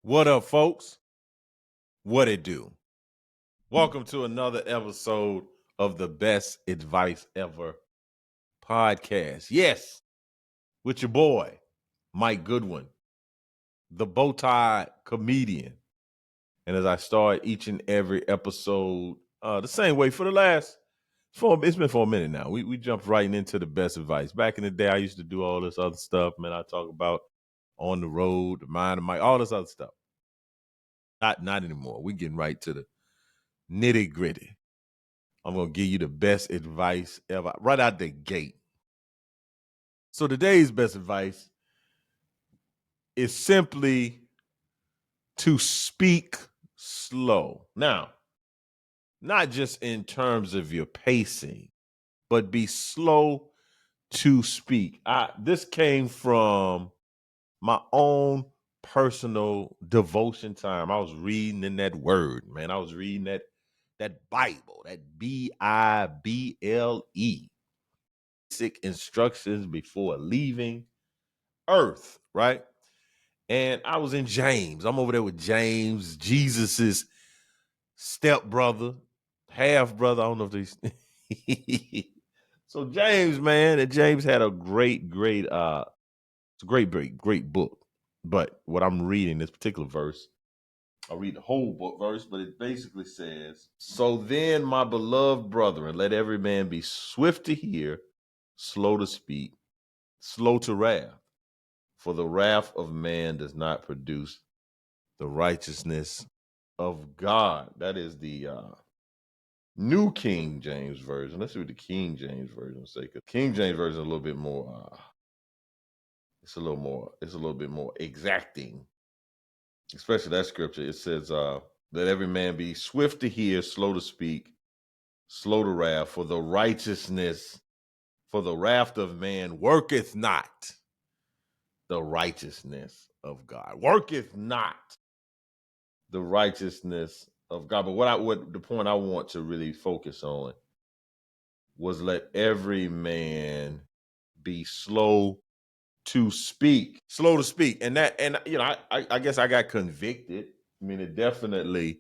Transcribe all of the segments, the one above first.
What up, folks? What it do? Welcome to another episode of the Best Advice Ever podcast. Yes, with your boy, Mike Goodwin, the bow tie comedian. And as I start each and every episode, the same way for the last it's been for a minute now. We jumped right into the best advice. Back in the day, I used to do all this other stuff, man. I talk about on the road, the mind of Mike, all this other stuff. Not anymore. We getting right to the nitty gritty. I'm going to give you the best advice ever right out the gate. So today's best advice is simply to speak slow. Now, not just in terms of your pacing, but be slow to speak. This came from my own personal devotion time. I was reading in that word, man. I was reading that Bible, that Bible. Basic instructions before leaving earth, right? And I was in James. I'm over there with James, Jesus's stepbrother, half brother. I don't know if these. So James, man, and James had a great, it's a great book. But what I'm reading, this particular verse, I'll read the whole book verse, but it basically says, "So then, my beloved brethren, let every man be swift to hear, slow to speak, slow to wrath. For the wrath of man does not produce the righteousness of God." That is the New King James Version. Let's see what the King James Version say. Because King James Version is a little bit more, it's a little bit more exacting. Especially that scripture. It says, let every man be swift to hear, slow to speak, slow to wrath, for the wrath of man worketh not the righteousness of God. Worketh not the righteousness of God. But what the point I want to really focus on was let every man be slow to speak. Slow to speak. And I guess I got convicted. I mean, it definitely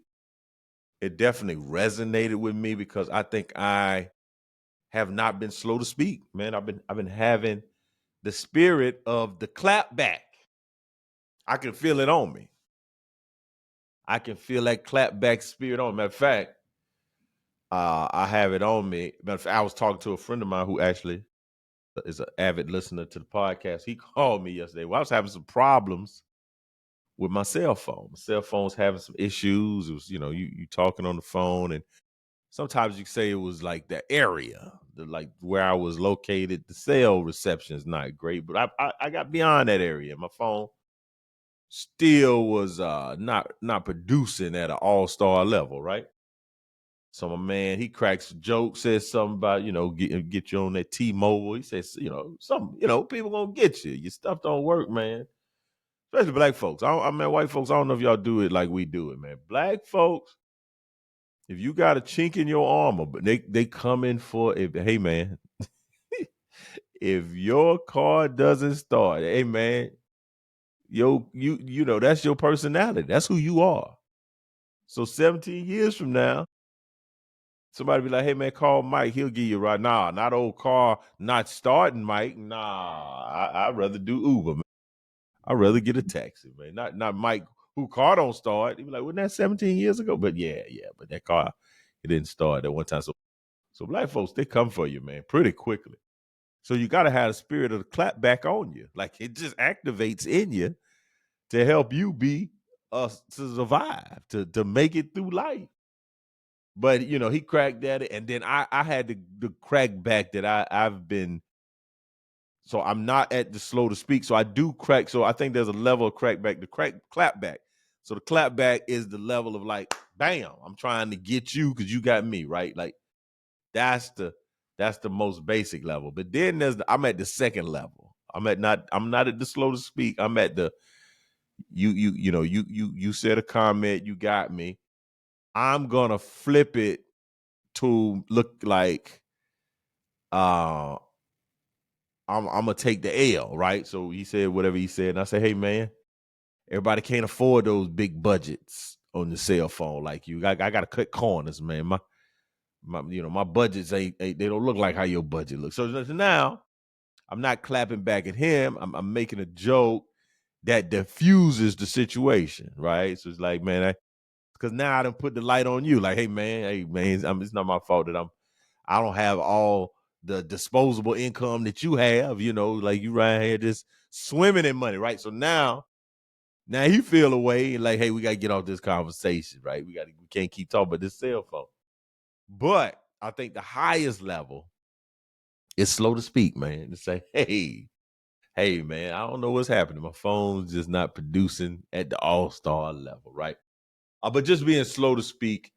resonated with me because I think I have not been slow to speak, man. I've been having the spirit of the clap back. I can feel it on me. I can feel that clap back spirit on me. Matter of fact, I have it on me. Matter of fact, I was talking to a friend of mine who actually is an avid listener to the podcast. He called me yesterday. Well, I was having some problems with my cell phone. My cell phone's having some issues. It was, you talking on the phone, and sometimes you say it was like the area, like where I was located. The cell reception is not great, but I got beyond that area. My phone still was not producing at an all-star level, right? So my man, he cracks a joke, says something about, get you on that T-Mobile. He says, people gonna get you. Your stuff don't work, man. Especially black folks. White folks, I don't know if y'all do it like we do it, man. Black folks, if you got a chink in your armor, but they come in for it. Hey, man, if your car doesn't start, hey, man, that's your personality. That's who you are. So 17 years from now, somebody be like, hey, man, call Mike. He'll give you a ride. Nah, not old car not starting, Mike. Nah, I'd rather do Uber, man. I'd rather get a taxi, man. Not Mike, who car don't start. He'd be like, wasn't that 17 years ago? But yeah, but that car, it didn't start at one time. So black folks, they come for you, man, pretty quickly. So you got to have the spirit of the clap back on you. Like it just activates in you to help you be to survive, to make it through life. But he cracked at it, and then I had to crack back that I've been. So I'm not at the slow to speak. So I do crack. So I think there's a level of clap back. So the clap back is the level of like, bam, I'm trying to get you because you got me, right? Like that's the most basic level. But then I'm at the second level. I'm not at the slow to speak. I'm at the you said a comment, you got me. I'm gonna flip it to look like I'm gonna take the L, right? So he said whatever he said, and I said, hey man, Everybody can't afford those big budgets on the cell phone like you. I got to cut corners, man. My budgets ain't they don't look like how your budget looks. So now I'm not clapping back at him. I'm making a joke that diffuses the situation, right? So it's like, man, because now I done put the light on you. Like, hey man, it's not my fault that I don't have all the disposable income that you have. Like you right here just swimming in money, right? So now he feel away like, hey, we gotta get off this conversation, right? We can't keep talking about this cell phone. But I think the highest level is slow to speak, man. To say, hey, man, I don't know what's happening. My phone's just not producing at the all-star level, right? But just being slow to speak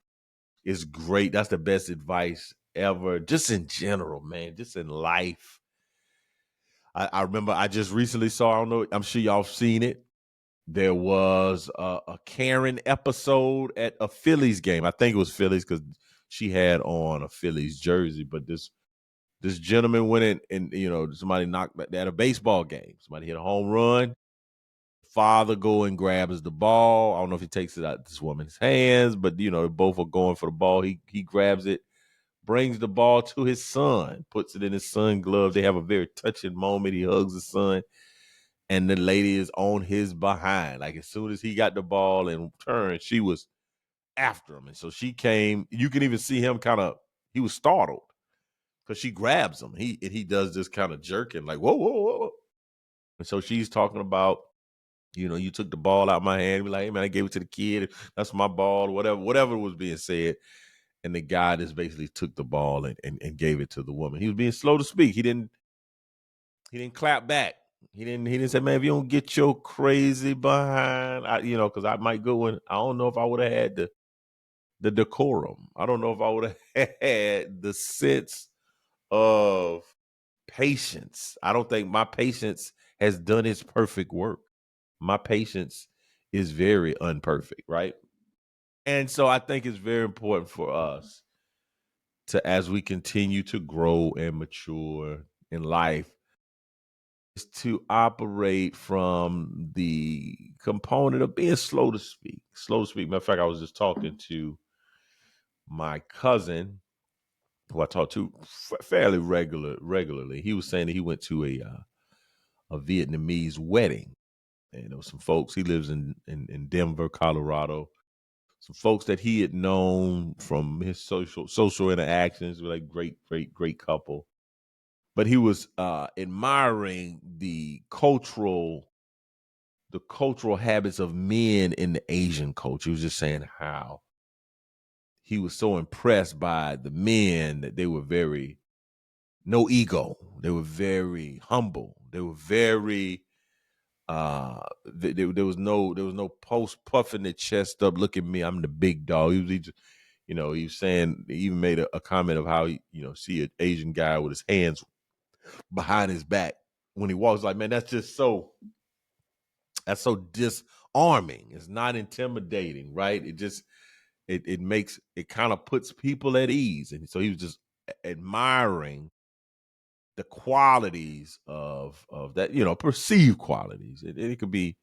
is great. That's the best advice ever. Just in general, man. Just in life. I remember I just recently saw, I don't know, I'm sure y'all seen it. There was a Karen episode at a Phillies game. I think it was Phillies because she had on a Phillies jersey. But this gentleman went in and, somebody knocked at a baseball game. Somebody hit a home run. Father go and grabs the ball. I don't know if he takes it out of this woman's hands, but, both are going for the ball. He grabs it, brings the ball to his son, puts it in his son's glove. They have a very touching moment. He hugs his son. And the lady is on his behind. Like as soon as he got the ball and turned, she was after him. And so she came. You can even see him he was startled because she grabs him. He does this kind of jerking, like, whoa, whoa, whoa. And so she's talking about, you took the ball out of my hand. Be like, hey man, I gave it to the kid. That's my ball, whatever was being said. And the guy just basically took the ball and gave it to the woman. He was being slow to speak. He didn't clap back. He didn't say, man, if you don't get your crazy behind, because I might go in. I don't know if I would have had the decorum. I don't know if I would have had the sense of patience. I don't think my patience has done its perfect work. My patience is very unperfect, right? And so I think it's very important for us to, as we continue to grow and mature in life, is to operate from the component of being slow to speak. Slow to speak. Matter of fact, I was just talking to my cousin, who I talk to fairly regularly. He was saying that he went to a Vietnamese wedding, and there was some folks. He lives in Denver, Colorado. Some folks that he had known from his social interactions. Were like great couple. But he was admiring the cultural habits of men in the Asian culture. He was just saying how he was so impressed by the men that they were very no ego. They were very humble. They were very there was no post puffing their chest up. Look at me, I'm the big dog. He was saying, he even made a comment of how he, see an Asian guy with his hands behind his back when he walks. Like, man, that's so disarming. It's not intimidating, right? It makes it kind of puts people at ease. And so he was just admiring the qualities of that, perceived qualities. It could be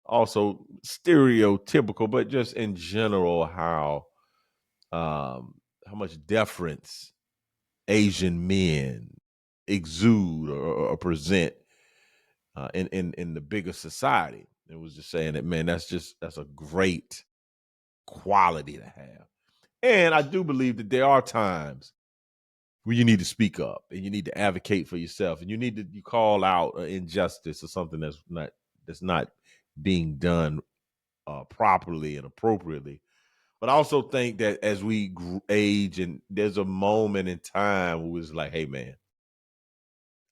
also stereotypical, but just in general, how much deference Asian men exude or present in the bigger society. It was just saying that, man, that's a great quality to have. And I do believe that there are times where you need to speak up and you need to advocate for yourself and you call out injustice or something that's not being done properly and appropriately. But I also think that as we age, and there's a moment in time where it's like, hey man,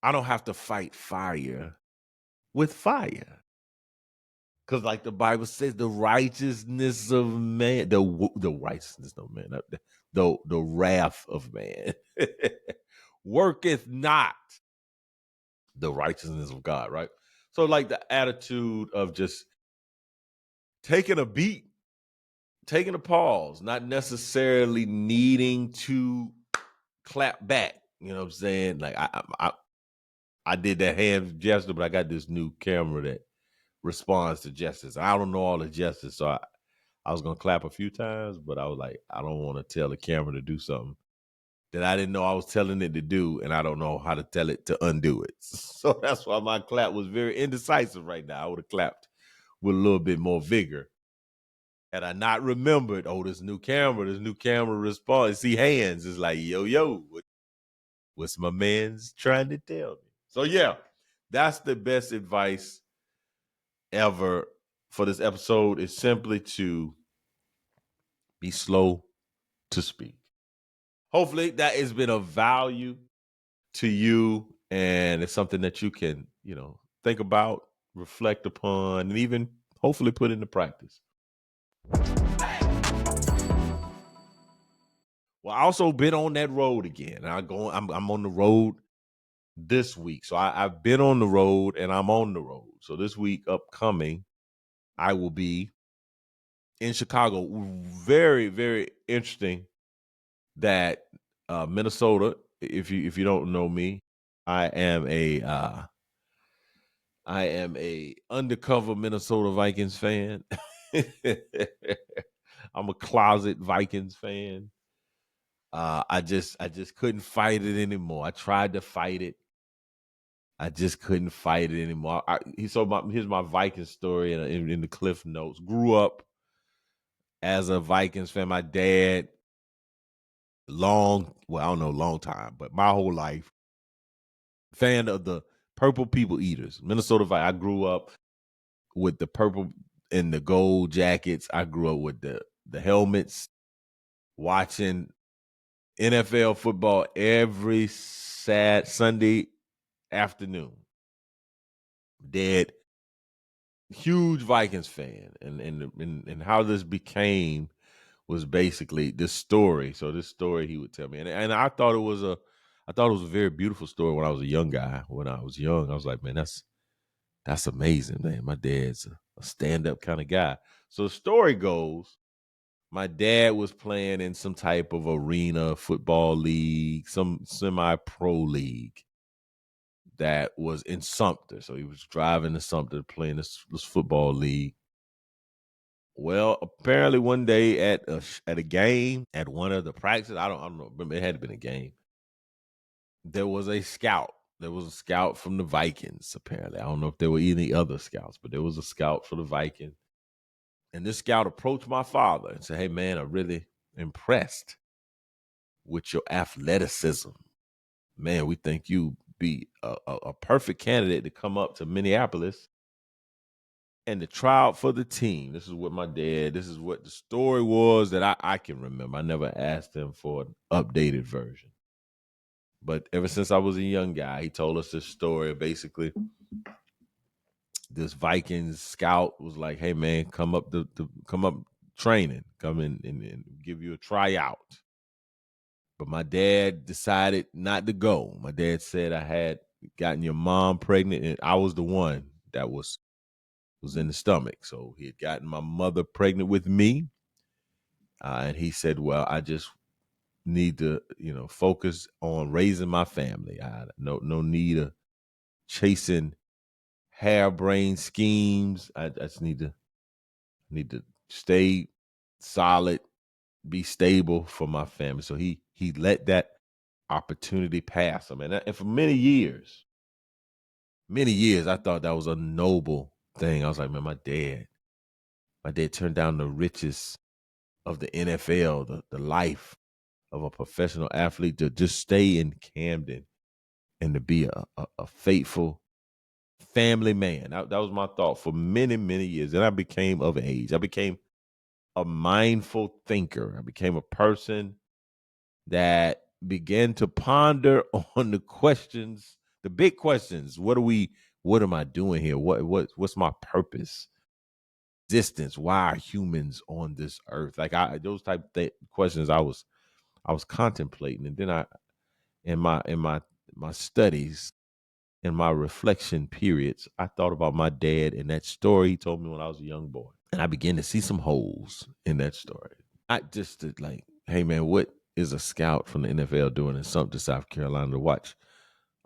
I don't have to fight fire with fire. Because, like the Bible says, the righteousness of man, the righteousness of man, the wrath of man, worketh not the righteousness of God, right? So, like the attitude of just taking a beat, taking a pause, not necessarily needing to clap back. You know what I'm saying? Like I did that hand gesture, but I got this new camera that responds to gestures. I don't know all the gestures, so I was gonna clap a few times, but I was like, I don't want to tell the camera to do something that I didn't know I was telling it to do, and I don't know how to tell it to undo it. So that's why my clap was very indecisive right now. I would have clapped with a little bit more vigor had I not remembered, oh, this new camera response. See hands. It's like, yo, what's my man's trying to tell me? So yeah, that's the best advice ever for this episode is simply to be slow to speak. Hopefully that has been of value to you, and it's something that you can, think about, reflect upon, and even hopefully put into practice. Well, I also been on that road again. I'm on the road this week. So I've been on the road and I'm on the road. So this week upcoming, I will be in Chicago. Very, very interesting that Minnesota, if you don't know me, I am a undercover Minnesota Vikings fan. I'm a closet Vikings fan. I just couldn't fight it anymore. I tried to fight it. I just couldn't fight it anymore. Here's my Vikings story in the Cliff Notes. Grew up as a Vikings fan. My dad, I don't know, long time, but my whole life, fan of the Purple People Eaters, Minnesota Vikings. I grew up with the purple and the gold jackets. I grew up with the helmets, watching NFL football every Sunday afternoon. Dad, huge Vikings fan, and how this became was basically this story. So this story he would tell me, and I thought it was a very beautiful story when I was a young guy. When I was young, I was like, man, that's amazing, man. My dad's a stand up kind of guy. So the story goes, my dad was playing in some type of arena football league, some semi pro league that was in Sumter. So he was driving to Sumter playing this football league. Well, apparently one day at a game, at one of the practices, I don't know, remember it had to been a game. There was a scout. There was a scout from the Vikings. Apparently, I don't know if there were any other scouts, but there was a scout for the Vikings. And this scout approached my father and said, "Hey, man, I'm really impressed with your athleticism. Man, we think you be a perfect candidate to come up to Minneapolis and to try out for the team." This is what the story was that I can remember. I never asked him for an updated version. But ever since I was a young guy, he told us this story. Basically, this Vikings scout was like, "Hey, man, come up come up training, come in and give you a tryout." But my dad decided not to go. My dad said I had gotten your mom pregnant, and I was the one that was in the stomach. So he had gotten my mother pregnant with me. And he said, well, I just need to, focus on raising my family. I no need of chasing harebrained schemes. I just need to stay solid, be stable for my family. So he let that opportunity pass him. And for many years, I thought that was a noble thing. I was like, man, my dad turned down the riches of the NFL, the life of a professional athlete, to just stay in Camden and to be a faithful family man. That was my thought for many, many years. And I became of age. I became a mindful thinker. I became a person that began to ponder on the big questions. What am I doing here? What's my purpose? Existence? Why are humans on this earth? Like those type of questions I was contemplating. And then in my studies, in my reflection periods, I thought about my dad and that story he told me when I was a young boy. And I began to see some holes in that story. Not just like, hey man, what is a scout from the NFL doing in Sumter, South Carolina, to watch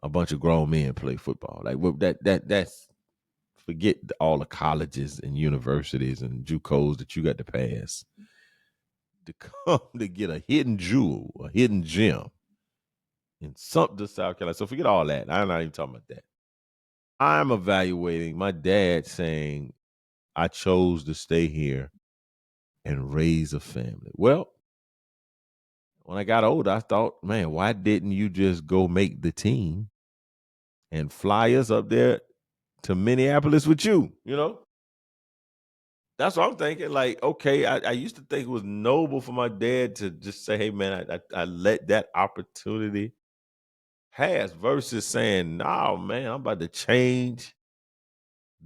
a bunch of grown men play football? Like, that's Forget all the colleges and universities and JUCOs that you got to pass to come to get a hidden jewel, a hidden gem in Sumter, South Carolina. So forget all that. I'm not even talking about that. I'm evaluating my dad saying I chose to stay here and raise a family. Well, when I got older, I thought, man, why didn't you just go make the team and fly us up there to Minneapolis with you? You know, that's what I'm thinking. Like, okay, I used to think it was noble for my dad to just say, hey, man, I let that opportunity pass versus saying, no, man, I'm about to change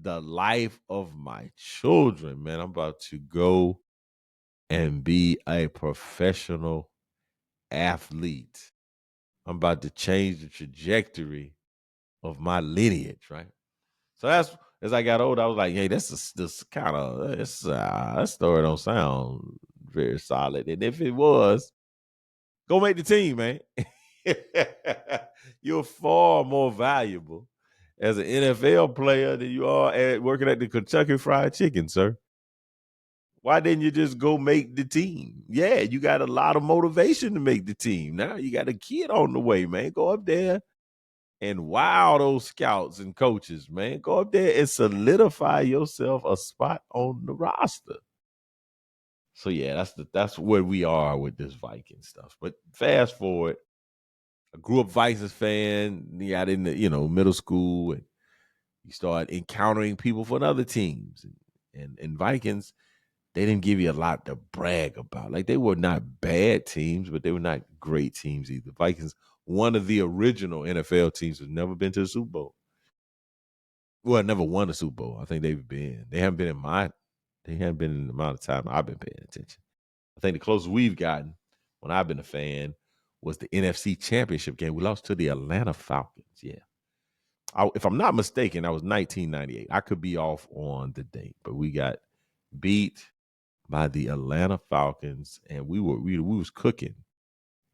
the life of my children, man. I'm about to go and be a professional athlete. I'm about to change the trajectory of my lineage, right? So that's as I got older, I was like, hey, this kind of that story don't sound very solid. And if it was, go make the team, man. You're far more valuable as an NFL player than you are at working at the Kentucky Fried Chicken, sir. Why didn't you just go make the team? Yeah, you got a lot of motivation to make the team. Now you got a kid on the way, man. Go up there and wow those scouts and coaches, man. Go up there and solidify yourself a spot on the roster. So yeah, that's where we are with this Viking stuff. But fast forward, I grew up Vikings fan. You got in the middle school, and you start encountering people from other teams, and Vikings. They didn't give you a lot to brag about. Like they were not bad teams, but they were not great teams either. Vikings, one of the original NFL teams, has never been to the Super Bowl. Well, never won a Super Bowl. I think they haven't been they haven't been in the amount of time I've been paying attention. I think the closest we've gotten when I've been a fan was the NFC Championship game. We lost to the Atlanta Falcons. Yeah. If I'm not mistaken, that was 1998. I could be off on the date, but we got beat by the Atlanta Falcons, and we was cooking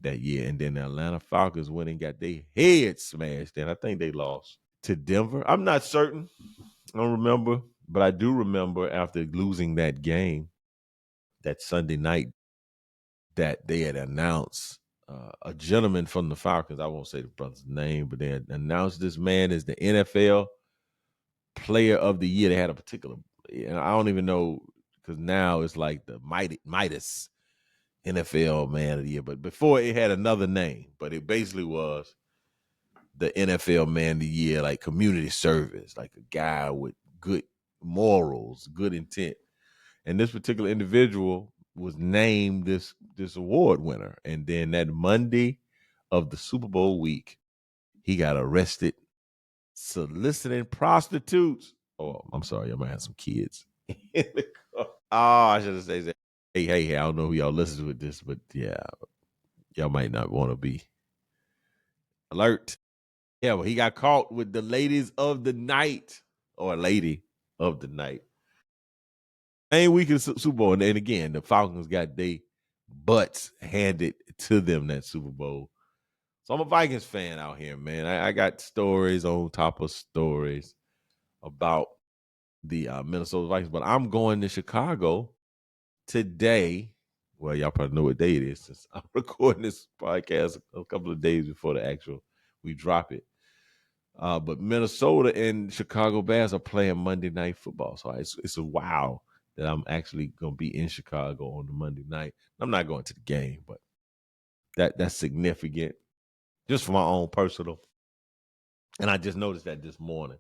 that year. And then the Atlanta Falcons went and got their heads smashed, and I think they lost to Denver. I'm not certain. I don't remember, but I do remember after losing that game that Sunday night that they had announced a gentleman from the Falcons. I won't say the brother's name, but they had announced this man as the NFL Player of the Year. They had a particular, I don't even know because now it's like the Midas NFL Man of the Year, but before it had another name, but it basically was the NFL Man of the Year, like community service, like a guy with good morals, good intent. And this particular individual was named this award winner. And then that Monday of the Super Bowl week, he got arrested soliciting prostitutes. Oh, I'm sorry, I might have some kids. Oh, I should have said that. Hey, I don't know who y'all listens with this, but yeah, y'all might not want to be alert. Yeah, well, he got caught with the ladies of the night or lady of the night. Same week in Super Bowl, and again, the Falcons got their butts handed to them that Super Bowl. So I'm a Vikings fan out here, man. I got stories on top of stories about the Minnesota Vikings, but I'm going to Chicago today. Well, y'all probably know what day it is since I'm recording this podcast a couple of days before the actual we drop it. But Minnesota and Chicago Bears are playing Monday Night Football, so it's a wow that I'm actually going to be in Chicago on the Monday night. I'm not going to the game, but that's significant just for my own personal. And I just noticed that this morning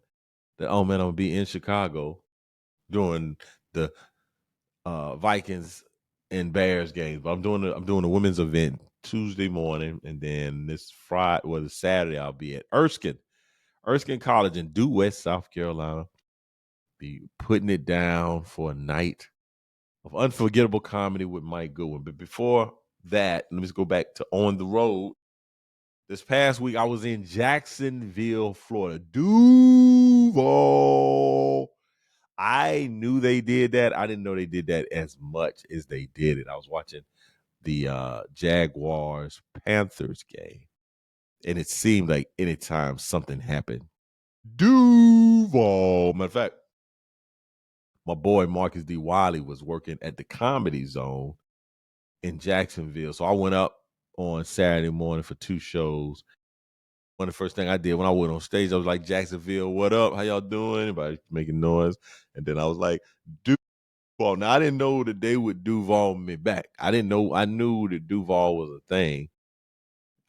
that oh man, I'm gonna be in Chicago during the Vikings and Bears games. But I'm doing a women's event Tuesday morning, and then this Friday, well, this Saturday, I'll be at Erskine College in Due West, South Carolina. Be putting it down for a night of unforgettable comedy with Mike Goodwin. But before that, let me just go back to on the road. This past week, I was in Jacksonville, Florida. Duval. I knew they did that. I didn't know they did that as much as they did it. I was watching the Jaguars Panthers game, and it seemed like anytime something happened, Duval. Matter of fact, my boy Marcus D. Wiley was working at the Comedy Zone in Jacksonville. So I went up on Saturday morning for 2 shows. One of the first thing I did when I went on stage, I was like, Jacksonville, what up? How y'all doing? Everybody making noise. And then I was like, Duval. Now I didn't know that they would Duval me back. I didn't know. I knew that Duval was a thing.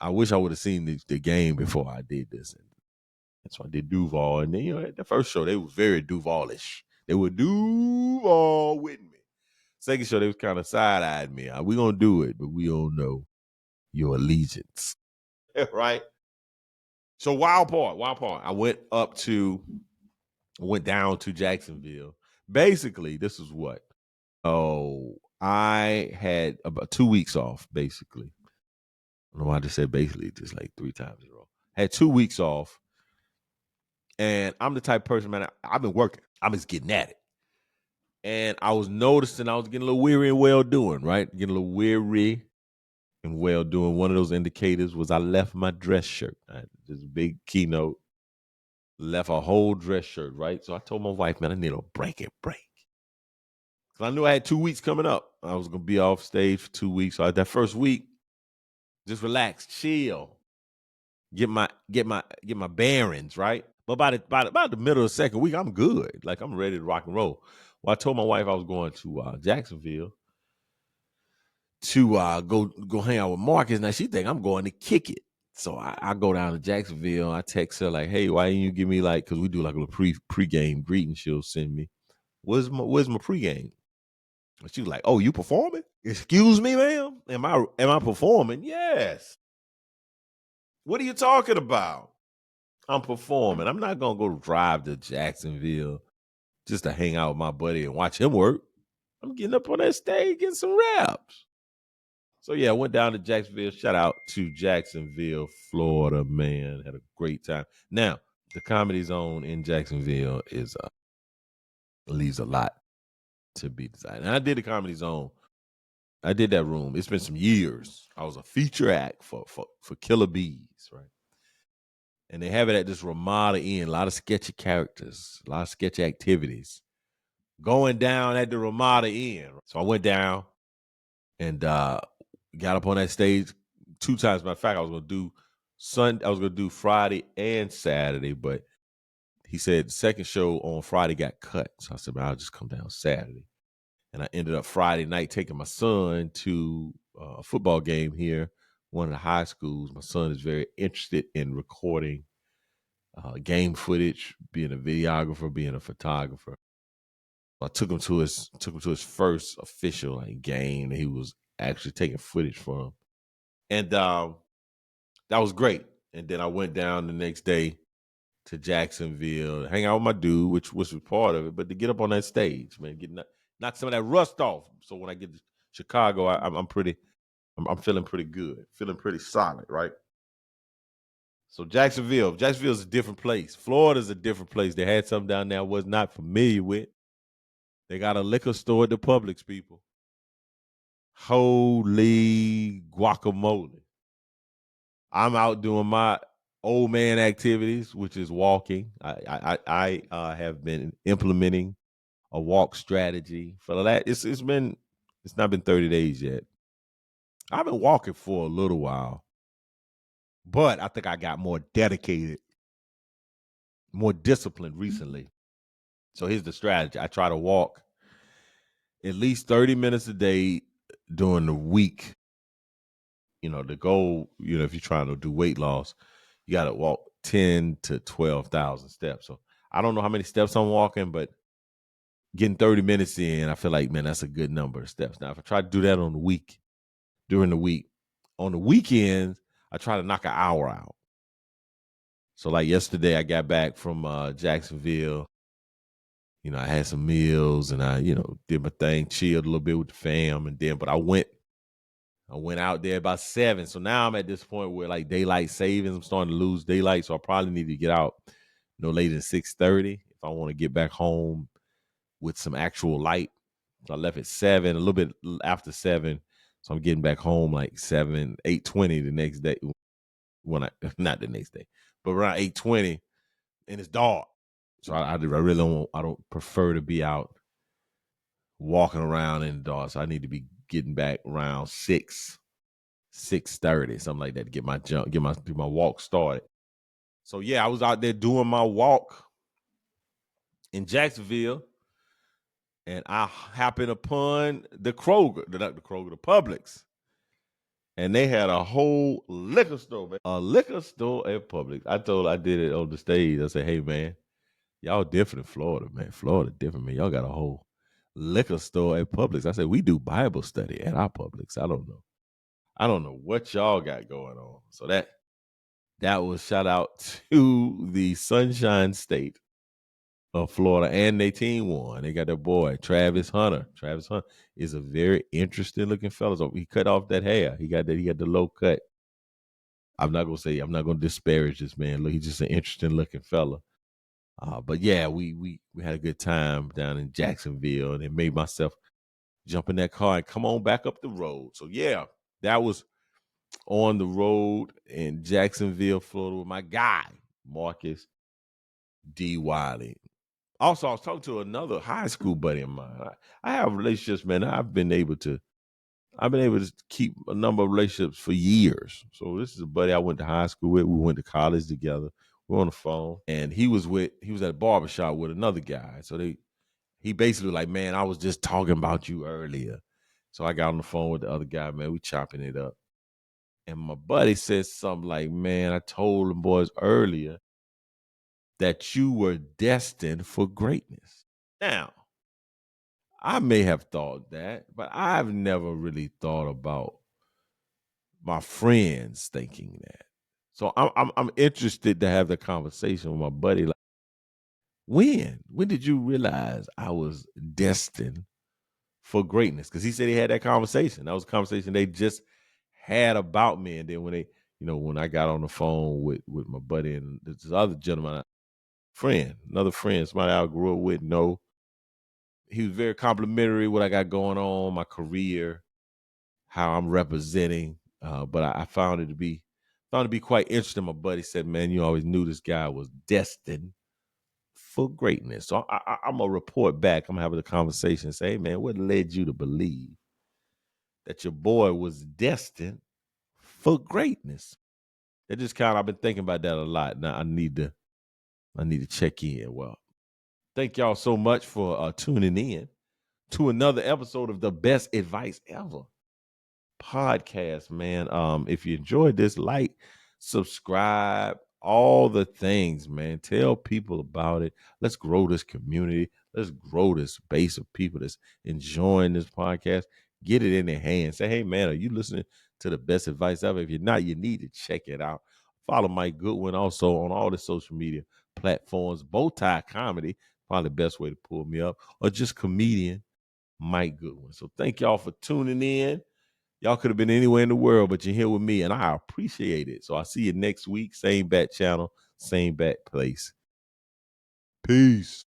I wish I would have seen the game before I did this. And so I did Duval. And then, at the first show, they was very Duvalish. They were Duval with me. Second show, they was kind of side-eyed me. We gonna do it, but we don't know your allegiance. Right? So wild part. I went down to Jacksonville. Basically, this is what. Oh, I had about 2 weeks off, basically. I don't know why I just said basically just like 3 times in a row. Had 2 weeks off. And I'm the type of person, man, I've been working. I'm just getting at it. And I was noticing I was getting a little weary and well doing, right? Getting a little weary and well doing. One of those indicators was I left my dress shirt. This big keynote. Left a whole dress shirt, right? So I told my wife, man, I need a break. Because I knew I had 2 weeks coming up. I was going to be off stage for 2 weeks. So that first week, just relax, chill, get my bearings, right? But by the middle of the second week, I'm good. Like I'm ready to rock and roll. Well, I told my wife I was going to Jacksonville to go hang out with Marcus. Now she think I'm going to kick it. So I go down to Jacksonville. I text her like, "Hey, why didn't you give me like?" Because we do like a little pregame greeting. She'll send me. Where's my pregame? And she was like, "Oh, you performing? Excuse me, ma'am. Am I performing? Yes. What are you talking about? I'm performing. I'm not gonna go drive to Jacksonville just to hang out with my buddy and watch him work. I'm getting up on that stage, getting some raps." So yeah, I went down to Jacksonville. Shout out to Jacksonville, Florida, man. Had a great time. Now, the Comedy Zone in Jacksonville is leaves a lot to be desired. And I did the Comedy Zone. I did that room. It's been some years. I was a feature act for Killer Bees, right? And they have it at this Ramada Inn. A lot of sketchy characters, a lot of sketchy activities going down at the Ramada Inn. So I went down and got up on that stage 2 times. Matter of fact, I was gonna do Friday and Saturday, but he said the second show on Friday got cut. So I said, man, I'll just come down Saturday. And I ended up Friday night taking my son to a football game here, one of the high schools. My son is very interested in recording game footage, being a videographer, being a photographer. I took him to his first official game that he was actually taking footage from, and that was great. And then I went down the next day to Jacksonville, hang out with my dude, which was part of it, but to get up on that stage, man, knock some of that rust off. So when I get to Chicago, I'm feeling pretty good, feeling pretty solid, right? So Jacksonville's a different place. Florida's a different place. They had something down there I was not familiar with. They got a liquor store at the Publix, people. Holy guacamole. I'm out doing my old man activities, which is walking. I have been implementing a walk strategy for that. It's not been 30 days yet. I've been walking for a little while, but I think I got more dedicated, more disciplined recently. So here's the strategy. I try to walk at least 30 minutes a day during the week. The goal, if you're trying to do weight loss, you got to walk 10 to 12,000 steps. So I don't know how many steps I'm walking, but getting 30 minutes in, I feel like, man, that's a good number of steps. Now, if I try to do that during the week, on the weekends, I try to knock an hour out. So like yesterday, I got back from Jacksonville. I had some meals and I, did my thing, chilled a little bit with the fam. But I went out there about 7. So now I'm at this point where like daylight savings, I'm starting to lose daylight. So I probably need to get out no later than 6:30 if I want to get back home with some actual light. So I left at 7, a little bit after 7. So I'm getting back home like 8:20 the next day. Not the next day, but around 8:20 and it's dark. So I really don't prefer to be out walking around in the dark. So I need to be getting back around 6:30, something like that, to get my walk started. So yeah, I was out there doing my walk in Jacksonville, and I happened upon the Publix. And they had a whole liquor store, man. A liquor store at Publix. I did it on the stage. I said, hey man, y'all different in Florida, man. Florida different, man. Y'all got a whole liquor store at Publix. I said, we do Bible study at our Publix. I don't know. I don't know what y'all got going on. So that was shout out to the Sunshine State of Florida, and their team won. They got their boy Travis Hunter. Travis Hunter is a very interesting looking fellow. So he cut off that hair. He got the low cut. I'm not gonna disparage this man. Look, he's just an interesting looking fella. But yeah, we had a good time down in Jacksonville, and it made myself jump in that car and come on back up the road. So yeah, that was on the road in Jacksonville, Florida, with my guy Marcus D. Wiley. Also, I was talking to another high school buddy of mine. I have relationships, man. I've been able to keep a number of relationships for years. So this is a buddy I went to high school with. We went to college together. We're on the phone, and he was at a barbershop with another guy. So he basically like, man, I was just talking about you earlier. So I got on the phone with the other guy, man. We chopping it up. And my buddy said something like, man, I told them boys earlier that you were destined for greatness. Now, I may have thought that, but I've never really thought about my friends thinking that. So I'm interested to have the conversation with my buddy. Like, when did you realize I was destined for greatness? Because he said he had that conversation. That was a conversation they just had about me. And then when I got on the phone with my buddy and this other gentleman, another friend, somebody I grew up with, he was very complimentary what I got going on, my career, how I'm representing. But I found it to be quite interesting. My buddy said, "Man, you always knew this guy was destined for greatness." So I'm gonna report back. I'm gonna have a conversation and say, "Hey, man, what led you to believe that your boy was destined for greatness?" That just I've been thinking about that a lot. Now I need to check in. Well, thank y'all so much for tuning in to another episode of the Best Advice Ever podcast, man. If you enjoyed this, like, subscribe, all the things, man. Tell people about it. Let's grow this community. Let's grow this base of people that's enjoying this podcast. Get it in their hands. Say, hey, man, are you listening to the Best Advice Ever? If you're not, you need to check it out. Follow Mike Goodwin also on all the social media platforms. Bowtie Comedy, probably the best way to pull me up, or just comedian Mike Goodwin. So thank y'all for tuning in. Y'all could have been anywhere in the world, but you're here with me, and I appreciate it. So I'll see you next week. Same bat channel, same bat place. Peace.